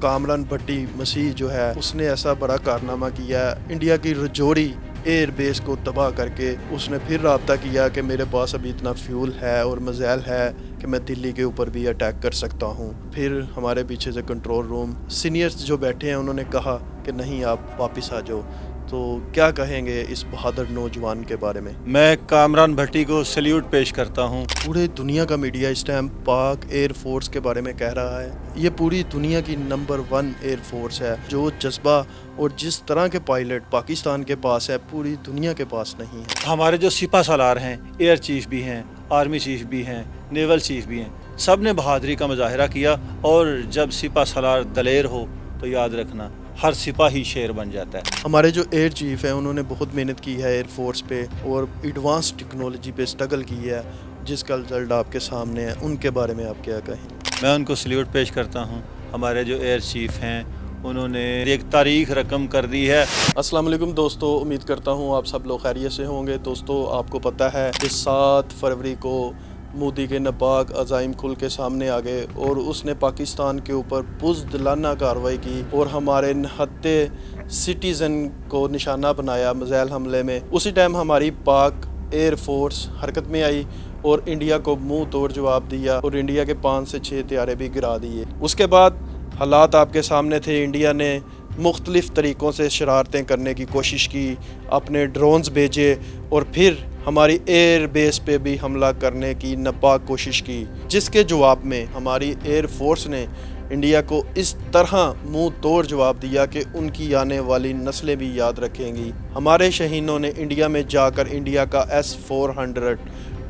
کامران بھٹی مسیح جو ہے اس نے ایسا بڑا کارنامہ کیا ہے، انڈیا کی رجوری ایئر بیس کو تباہ کر کے اس نے پھر رابطہ کیا کہ میرے پاس ابھی اتنا فیول ہے اور میزائل ہے کہ میں دلی کے اوپر بھی اٹیک کر سکتا ہوں۔ پھر ہمارے پیچھے سے کنٹرول روم سینئرز جو بیٹھے ہیں انہوں نے کہا کہ نہیں آپ واپس آ جاؤ۔ تو کیا کہیں گے اس بہادر نوجوان کے بارے میں؟ میں کامران بھٹی کو سلیوٹ پیش کرتا ہوں۔ پورے دنیا کا میڈیا اس ٹائم پاک ایئر فورس کے بارے میں کہہ رہا ہے، یہ پوری دنیا کی نمبر 1 ایئر فورس ہے۔ جو جذبہ اور جس طرح کے پائلٹ پاکستان کے پاس ہے پوری دنیا کے پاس نہیں ہے۔ ہمارے جو سپہ سالار ہیں، ایئر چیف بھی ہیں، آرمی چیف بھی ہیں، نیول چیف بھی ہیں، سب نے بہادری کا مظاہرہ کیا۔ اور جب سپہ سالار دلیر ہو تو یاد رکھنا ہر سپاہی شیر بن جاتا ہے۔ ہمارے جو ایئر چیف ہیں انہوں نے بہت محنت کی ہے ایئر فورس پہ اور ایڈوانس ٹیکنالوجی پہ اسٹرگل کی ہے، جس کا رزلٹ آپ کے سامنے ہے۔ ان کے بارے میں آپ کیا کہیں؟ میں ان کو سلیوٹ پیش کرتا ہوں۔ ہمارے جو ایئر چیف ہیں انہوں نے ایک تاریخ رقم کر دی ہے۔ السلام علیکم دوستو، امید کرتا ہوں آپ سب لوگ خیریت سے ہوں گے۔ دوستو آپ کو پتہ ہے کہ 7 فروری کو مودی کے ناپاک عزائم کھل کے سامنے آ گئے اور اس نے پاکستان کے اوپر بزدلانہ کارروائی کی اور ہمارے نہتے سٹیزن کو نشانہ بنایا میزائل حملے میں۔ اسی ٹائم ہماری پاک ایئر فورس حرکت میں آئی اور انڈیا کو منہ توڑ جواب دیا اور انڈیا کے 5 سے 6 طیارے بھی گرا دیے۔ اس کے بعد حالات آپ کے سامنے تھے، انڈیا نے مختلف طریقوں سے شرارتیں کرنے کی کوشش کی، اپنے ڈرونز بھیجے اور پھر ہماری ایئر بیس پہ بھی حملہ کرنے کی ناپاک کوشش کی، جس کے جواب میں ہماری ایئر فورس نے انڈیا کو اس طرح منہ توڑ جواب دیا کہ ان کی آنے والی نسلیں بھی یاد رکھیں گی۔ ہمارے شہینوں نے انڈیا میں جا کر انڈیا کا S-400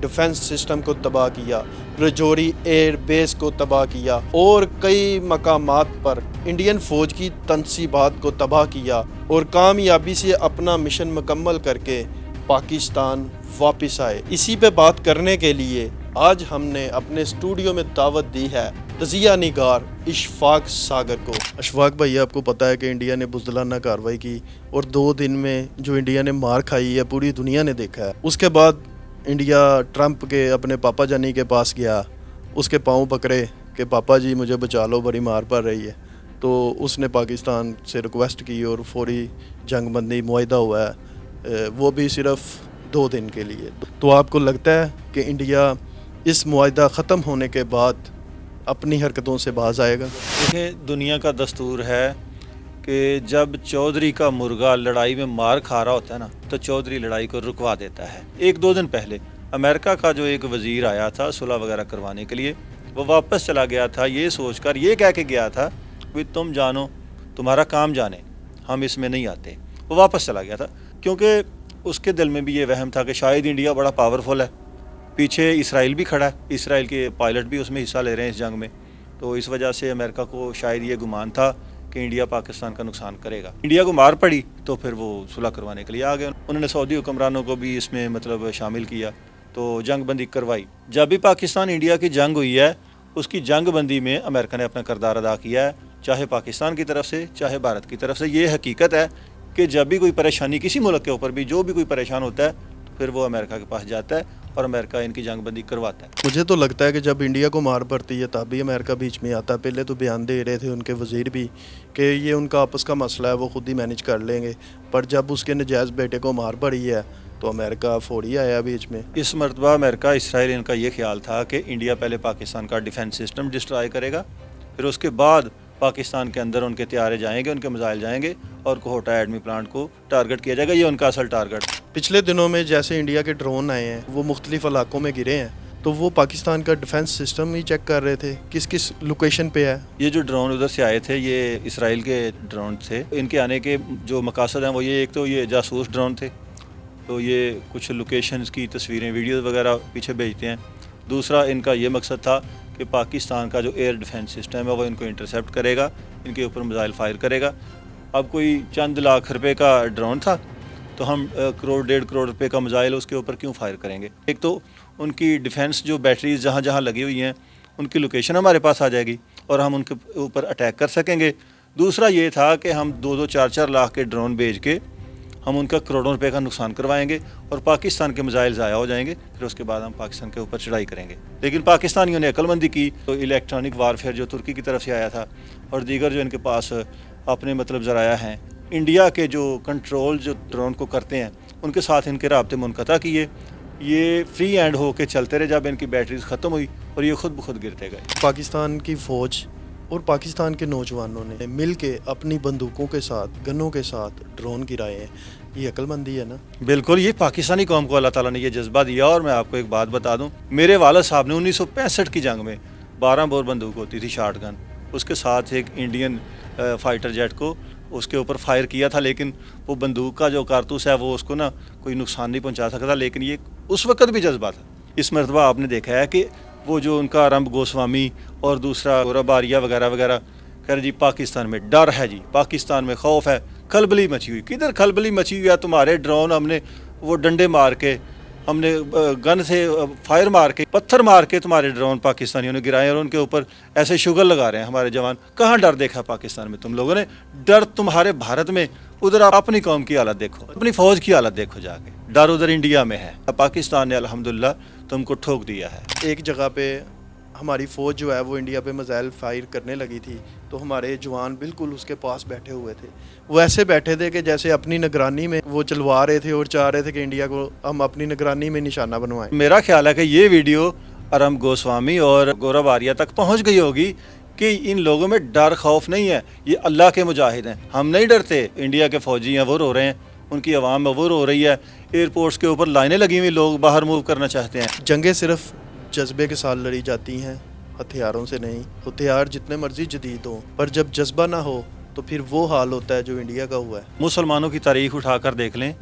ڈیفنس سسٹم کو تباہ کیا، رجوری ایئر بیس کو تباہ کیا اور کئی مقامات پر انڈین فوج کی تنصیبات کو تباہ کیا اور کامیابی سے اپنا مشن مکمل کر کے پاکستان واپس آئے۔ اسی پہ بات کرنے کے لیے آج ہم نے اپنے اسٹوڈیو میں دعوت دی ہے تجزیہ نگار اشفاق ساگر کو۔ اشفاق بھائی، آپ کو پتہ ہے کہ انڈیا نے بزدلانہ کارروائی کی اور 2 دن میں جو انڈیا نے مار کھائی ہے پوری دنیا نے دیکھا ہے۔ اس کے بعد انڈیا ٹرمپ کے اپنے پاپا جانی کے پاس گیا، اس کے پاؤں پکڑے کہ پاپا جی مجھے بچا لو، بڑی مار پڑ رہی ہے۔ تو اس نے پاکستان سے ریکویسٹ کی اور فوری جنگ بندی معاہدہ ہوا ہے، وہ بھی صرف 2 دن کے لیے۔ تو آپ کو لگتا ہے کہ انڈیا اس معاہدہ ختم ہونے کے بعد اپنی حرکتوں سے باز آئے گا؟ دیکھیں، دنیا کا دستور ہے کہ جب چودھری کا مرغا لڑائی میں مار کھا رہا ہوتا ہے نا تو چودھری لڑائی کو رکوا دیتا ہے۔ 1-2 دن پہلے امریکہ کا جو ایک وزیر آیا تھا صلح وغیرہ کروانے کے لیے، وہ واپس چلا گیا تھا یہ سوچ کر، یہ کہہ کے گیا تھا کہ تم جانو، تمہارا کام جانے، ہم اس میں نہیں آتے۔ وہ واپس چلا گیا تھا کیونکہ اس کے دل میں بھی یہ وہم تھا کہ شاید انڈیا بڑا پاورفل ہے، پیچھے اسرائیل بھی کھڑا ہے، اسرائیل کے پائلٹ بھی اس میں حصہ لے رہے ہیں اس جنگ میں، تو اس وجہ سے امریکہ کو شاید یہ گمان تھا کہ انڈیا پاکستان کا نقصان کرے گا۔ انڈیا کو مار پڑی تو پھر وہ صلح کروانے کے لیے آ گئے، انہوں نے سعودی حکمرانوں کو بھی اس میں شامل کیا، تو جنگ بندی کروائی۔ جب بھی پاکستان انڈیا کی جنگ ہوئی ہے، اس کی جنگ بندی میں امریکہ نے اپنا کردار ادا کیا ہے، چاہے پاکستان کی طرف سے چاہے بھارت کی طرف سے۔ یہ حقیقت ہے کہ جب بھی کوئی پریشانی کسی ملک کے اوپر بھی جو بھی کوئی پریشان ہوتا ہے تو پھر وہ امریکہ کے پاس جاتا ہے اور امریکہ ان کی جنگ بندی کرواتا ہے۔ مجھے تو لگتا ہے کہ جب انڈیا کو مار پڑتی ہے تب بھی امریکہ بیچ میں آتا ہے۔ پہلے تو بیان دے رہے تھے ان کے وزیر بھی کہ یہ ان کا آپس کا مسئلہ ہے، وہ خود ہی مینج کر لیں گے، پر جب اس کے نجائز بیٹے کو مار پڑی ہے تو امریکہ فوری آیا بیچ میں۔ اس مرتبہ امریکہ اسرائیل ان کا یہ خیال تھا کہ انڈیا پہلے پاکستان کا ڈیفنس سسٹم ڈسٹرائے کرے گا، پھر اس کے بعد پاکستان کے اندر ان کے طیارے جائیں گے، ان کے میزائل جائیں گے اور کوہٹا ایٹمی پلانٹ کو ٹارگٹ کیا جائے گا۔ یہ ان کا اصل ٹارگٹ۔ پچھلے دنوں میں جیسے انڈیا کے ڈرون آئے ہیں وہ مختلف علاقوں میں گرے ہیں، تو وہ پاکستان کا ڈیفنس سسٹم ہی چیک کر رہے تھے کس کس لوکیشن پہ ہے۔ یہ جو ڈرون ادھر سے آئے تھے یہ اسرائیل کے ڈرون تھے۔ ان کے آنے کے جو مقاصد ہیں وہ یہ، ایک تو یہ جاسوس ڈرون تھے، تو یہ کچھ لوکیشنز کی تصویریں ویڈیوز وغیرہ پیچھے بھیجتے ہیں۔ دوسرا ان کا یہ مقصد تھا کہ پاکستان کا جو ایئر ڈیفنس سسٹم ہے وہ ان کو انٹرسیپٹ کرے گا، ان کے اوپر میزائل فائر کرے گا۔ اب کوئی چند لاکھ روپے کا ڈرون تھا تو ہم 1.5 کروڑ روپے کا میزائل اس کے اوپر کیوں فائر کریں گے؟ ایک تو ان کی ڈیفنس جو بیٹریز جہاں جہاں لگی ہوئی ہیں ان کی لوکیشن ہمارے پاس آ جائے گی اور ہم ان کے اوپر اٹیک کر سکیں گے۔ دوسرا یہ تھا کہ ہم 2-4 لاکھ کے ڈرون بھیج کے ہم ان کا کروڑوں روپے کا نقصان کروائیں گے اور پاکستان کے میزائل ضائع ہو جائیں گے، پھر اس کے بعد ہم پاکستان کے اوپر چڑھائی کریں گے۔ لیکن پاکستانیوں نے عقل مندی کی تو الیکٹرانک وارفیئر جو ترکی کی طرف سے آیا تھا اور دیگر جو ان کے پاس اپنے ذرائع ہیں، انڈیا کے جو کنٹرول جو ڈرون کو کرتے ہیں ان کے ساتھ ان کے رابطے منقطع کیے، یہ فری ہینڈ ہو کے چلتے رہے جب ان کی بیٹریز ختم ہوئی اور یہ خود بخود گرتے گئے۔ پاکستان کی فوج اور پاکستان کے نوجوانوں نے مل کے اپنی بندوقوں کے ساتھ، گنوں کے ساتھ ڈرون گرائے ہیں، یہ عقل مندی ہے نا؟ بالکل، یہ پاکستانی قوم کو اللہ تعالیٰ نے یہ جذبہ دیا۔ اور میں آپ کو ایک بات بتا دوں، میرے والد صاحب نے 1965 کی جنگ میں 12 بور بندوق ہوتی تھی شارٹ گن، اس کے ساتھ ایک انڈین فائٹر جیٹ کو اس کے اوپر فائر کیا تھا، لیکن وہ بندوق کا جو کارتوس ہے وہ اس کو کوئی نقصان نہیں پہنچا سکتا، لیکن یہ اس وقت بھی جذبہ تھا۔ اس مرتبہ آپ نے دیکھا ہے کہ وہ جو ان کا رمب گوسوامی اور دوسرا گورب آریہ وغیرہ وغیرہ کہہ رہے جی پاکستان میں ڈر ہے، جی پاکستان میں خوف ہے، کھلبلی مچی ہوئی۔ کدھر کھلبلی مچی ہوئی ہے؟ تمہارے ڈرون ہم نے وہ ڈنڈے مار کے، ہم نے گن سے فائر مار کے، پتھر مار کے تمہارے ڈرون پاکستانیوں نے گرائے اور ان کے اوپر ایسے شگل لگا رہے ہیں ہمارے جوان۔ کہاں ڈر دیکھا پاکستان میں تم لوگوں نے؟ ڈر تمہارے بھارت میں، ادھر آپ اپنی قوم کی حالت دیکھو، اپنی فوج کی حالت دیکھو جا کے، ڈر ادھر انڈیا میں ہے۔ پاکستان نے الحمدللہ تم کو ٹھوک دیا ہے۔ ایک جگہ پہ ہماری فوج جو ہے وہ انڈیا پہ میزائل فائر کرنے لگی تھی تو ہمارے جوان بالکل اس کے پاس بیٹھے ہوئے تھے، وہ ایسے بیٹھے تھے کہ جیسے اپنی نگرانی میں وہ چلوا رہے تھے اور چاہ رہے تھے کہ انڈیا کو ہم اپنی نگرانی میں نشانہ بنوائیں۔ میرا خیال ہے کہ یہ ویڈیو رمب گوسوامی اور گورب آریہ تک پہنچ گئی ہوگی کہ ان لوگوں میں ڈر خوف نہیں ہے، یہ اللہ کے مجاہد ہیں، ہم نہیں ڈرتے۔ انڈیا کے فوجی ہیں وہ رو رہے ہیں، ان کی عوام میں وہ رو رہی ہے، ایئرپورٹس کے اوپر لائنیں لگی ہوئی، لوگ باہر موو کرنا چاہتے ہیں۔ جنگیں صرف جذبے کے ساتھ لڑی جاتی ہیں، ہتھیاروں سے نہیں۔ ہتھیار جتنے مرضی جدید ہوں پر جب جذبہ نہ ہو تو پھر وہ حال ہوتا ہے جو انڈیا کا ہوا ہے۔ مسلمانوں کی تاریخ اٹھا کر دیکھ لیں،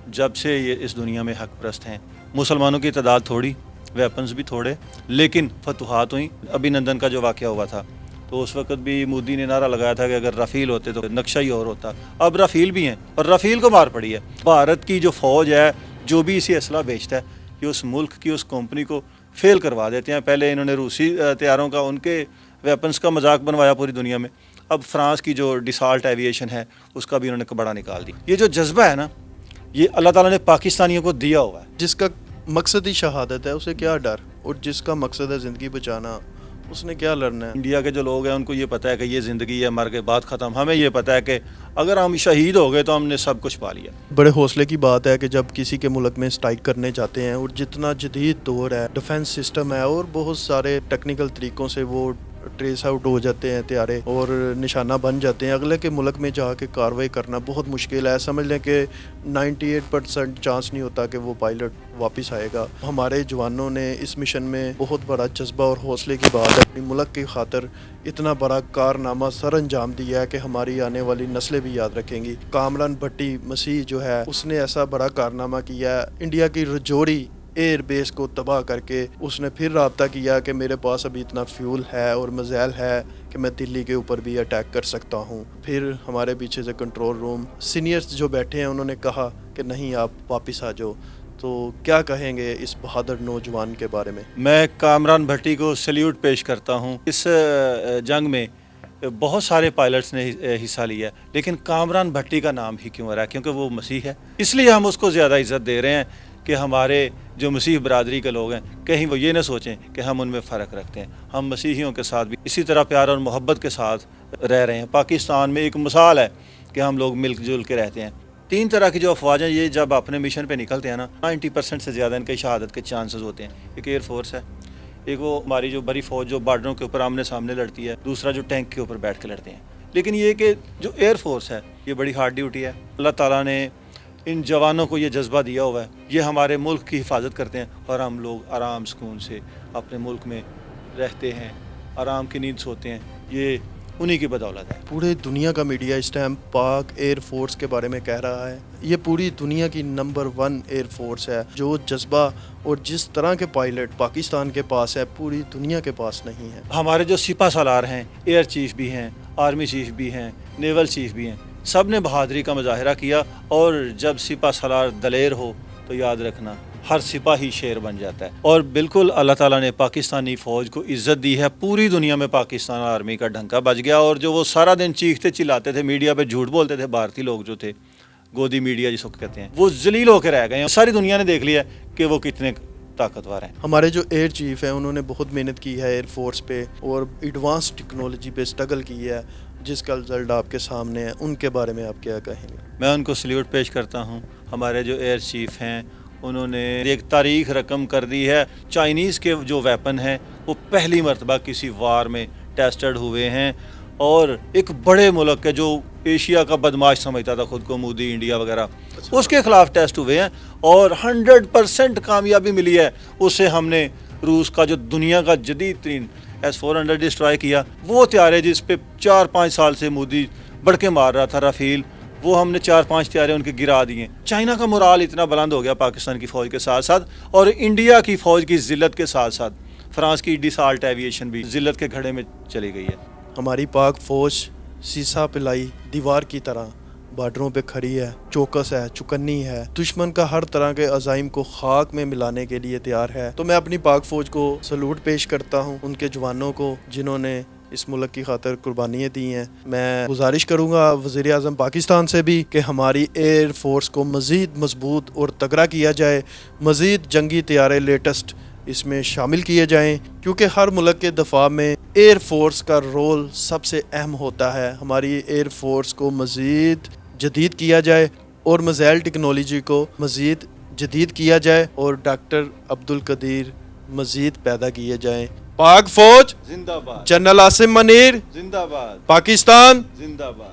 جب سے یہ اس دنیا میں حق پرست ہیں، مسلمانوں کی تعداد تھوڑی، ویپنز بھی تھوڑے، لیکن فتوحات ہوئیں۔ ابھی نندن کا جو واقعہ ہوا تھا تو اس وقت بھی مودی نے نعرہ لگایا تھا کہ اگر رافیل ہوتے تو نقشہ ہی اور ہوتا۔ اب رافیل بھی ہیں اور رافیل کو مار پڑی ہے۔ بھارت کی جو فوج ہے، جو بھی اسی اسلحہ بیچتا ہے، یہ اس ملک کی اس کمپنی کو فیل کروا دیتے ہیں۔ پہلے انہوں نے روسی طیاروں کا، ان کے ویپنز کا مذاق بنوایا پوری دنیا میں، اب فرانس کی جو ڈیسالٹ ایویشن ہے اس کا بھی انہوں نے کبڑا نکال دی۔ یہ جو جذبہ ہے نا، یہ اللہ تعالیٰ نے پاکستانیوں کو دیا ہوا ہے۔ جس کا مقصد ہی شہادت ہے اسے کیا ڈر، اور جس کا مقصد ہے زندگی بچانا اس نے کیا لڑنا ہے۔ انڈیا کے جو لوگ ہیں ان کو یہ پتہ ہے کہ یہ زندگی ہے، مر کے بعد ختم۔ ہمیں یہ پتہ ہے کہ اگر ہم شہید ہو گئے تو ہم نے سب کچھ پا لیا۔ بڑے حوصلے کی بات ہے کہ جب کسی کے ملک میں اسٹرائک کرنے جاتے ہیں اور جتنا جدید دور ہے، ڈیفنس سسٹم ہے اور بہت سارے ٹیکنیکل طریقوں سے وہ ٹریس آؤٹ ہو جاتے ہیں طیارے اور نشانہ بن جاتے ہیں، اگلے کے ملک میں جا کے کارروائی کرنا بہت مشکل ہے۔ سمجھ لیں کہ 98% چانس نہیں ہوتا کہ وہ پائلٹ واپس آئے گا۔ ہمارے جوانوں نے اس مشن میں بہت بڑا جذبہ اور حوصلے کی بات ہے، اپنی ملک کی خاطر اتنا بڑا کارنامہ سر انجام دیا ہے کہ ہماری آنے والی نسلیں بھی یاد رکھیں گی۔ کامران بھٹی مسیح جو ہے اس نے ایسا بڑا کارنامہ کیا ہے، انڈیا کی رجوری ایئر بیس کو تباہ کر کے اس نے پھر رابطہ کیا کہ میرے پاس ابھی اتنا فیول ہے اور میزائل ہے کہ میں دلی کے اوپر بھی اٹیک کر سکتا ہوں۔ پھر ہمارے پیچھے سے کنٹرول روم سینئرز جو بیٹھے ہیں انہوں نے کہا کہ نہیں آپ واپس آ جاؤ۔ تو کیا کہیں گے اس بہادر نوجوان کے بارے میں؟ میں کامران بھٹی کو سلیوٹ پیش کرتا ہوں۔ اس جنگ میں بہت سارے پائلٹس نے حصہ لیا ہے، لیکن کامران بھٹی کا نام ہی کیوں آ رہا ہے؟ کیونکہ وہ مسیح ہے، اس لیے ہم اس کو زیادہ عزت دے رہے ہیں کہ ہمارے جو مسیح برادری کے لوگ ہیں کہیں وہ یہ نہ سوچیں کہ ہم ان میں فرق رکھتے ہیں۔ ہم مسیحیوں کے ساتھ بھی اسی طرح پیار اور محبت کے ساتھ رہ رہے ہیں۔ پاکستان میں ایک مثال ہے کہ ہم لوگ مل جل کے رہتے ہیں۔ 3 طرح کی جو افواج ہیں، یہ جب اپنے مشن پہ نکلتے ہیں نا، 90% سے زیادہ ان کی شہادت کے چانسز ہوتے ہیں۔ ایک ایئر فورس ہے، ایک وہ ہماری جو بڑی فوج جو بارڈروں کے اوپر آمنے سامنے لڑتی ہے، دوسرا جو ٹینک کے اوپر بیٹھ کے لڑتے ہیں۔ لیکن یہ کہ جو ایئر فورس ہے یہ بڑی ہارڈ ڈیوٹی ہے۔ اللہ تعالیٰ نے ان جوانوں کو یہ جذبہ دیا ہوا ہے، یہ ہمارے ملک کی حفاظت کرتے ہیں اور ہم لوگ آرام سکون سے اپنے ملک میں رہتے ہیں، آرام کی نیند سوتے ہیں، یہ انہی کی بدولت ہے۔ پورے دنیا کا میڈیا اس ٹائم پاک ایئر فورس کے بارے میں کہہ رہا ہے، یہ پوری دنیا کی نمبر 1 ایئر فورس ہے۔ جو جذبہ اور جس طرح کے پائلٹ پاکستان کے پاس ہے پوری دنیا کے پاس نہیں ہے۔ ہمارے جو سپہ سالار ہیں، ایئر چیف بھی ہیں، آرمی چیف بھی ہیں، نیول چیف بھی ہیں، سب نے بہادری کا مظاہرہ کیا۔ اور جب سپہ سالار دلیر ہو تو یاد رکھنا ہر سپاہی شیر بن جاتا ہے۔ اور بالکل اللہ تعالیٰ نے پاکستانی فوج کو عزت دی ہے، پوری دنیا میں پاکستان آرمی کا ڈھنکا بج گیا۔ اور جو وہ سارا دن چیختے چلاتے تھے، میڈیا پہ جھوٹ بولتے تھے بھارتی لوگ جو تھے، گودی میڈیا جس کو کہتے ہیں، وہ ذلیل ہو کے رہ گئے ہیں. ساری دنیا نے دیکھ لیا کہ وہ کتنے طاقتور ہیں. ہمارے جو ایئر چیف ہیں انہوں نے بہت محنت کی ہے ایئر فورس پہ اور ایڈوانس ٹیکنالوجی پہ اسٹرگل کی ہے، جس کا رزلٹ آپ کے سامنے ہے. ان کے بارے میں آپ کیا کہیں گے؟ میں ان کو سلیوٹ پیش کرتا ہوں. ہمارے جو ایئر چیف ہیں انہوں نے ایک تاریخ رقم کر دی ہے. چائنیز کے جو ویپن ہیں وہ پہلی مرتبہ کسی وار میں ٹیسٹڈ ہوئے ہیں، اور ایک بڑے ملک ہے جو ایشیا کا بدماش سمجھتا تھا خود کو، مودی انڈیا وغیرہ، اس کے خلاف ٹیسٹ ہوئے ہیں اور 100% کامیابی ملی ہے. اسے ہم نے روس کا جو دنیا کا جدید ترین S-400 ڈسٹرائے کیا. وہ طیارے جس پہ 4-5 سال سے مودی بڑھ کے مار رہا تھا، رافیل، وہ ہم نے 4-5 طیارے ان کے گرا دیے. چائنا کا مورال اتنا بلند ہو گیا پاکستان کی فوج کے ساتھ ساتھ، اور انڈیا کی فوج کی ذلت کے ساتھ ساتھ فرانس کی ڈیسالٹ ایویشن بھی ذلت کے گھڑے میں چلی گئی ہے. ہماری پاک فوج سیسا پلائی دیوار کی طرح بارڈروں پہ کھڑی ہے، چوکس ہے، چکنی ہے، دشمن کا ہر طرح کے عزائم کو خاک میں ملانے کے لیے تیار ہے. تو میں اپنی پاک فوج کو سلوٹ پیش کرتا ہوں، ان کے جوانوں کو جنہوں نے اس ملک کی خاطر قربانیاں دی ہیں. میں گزارش کروں گا وزیر اعظم پاکستان سے بھی کہ ہماری ایئر فورس کو مزید مضبوط اور تگڑا کیا جائے، مزید جنگی طیارے لیٹسٹ اس میں شامل کیے جائیں، کیونکہ ہر ملک کے دفاع میں ایئر فورس کا رول سب سے اہم ہوتا ہے. ہماری ایئر فورس کو مزید جدید کیا جائے اور میزائل ٹیکنالوجی کو مزید جدید کیا جائے اور ڈاکٹر عبدالقدیر مزید پیدا کیے جائیں. پاک فوج زندہ باد. جنرل عاصم منیر زندہ باد. پاکستان زندہ باد.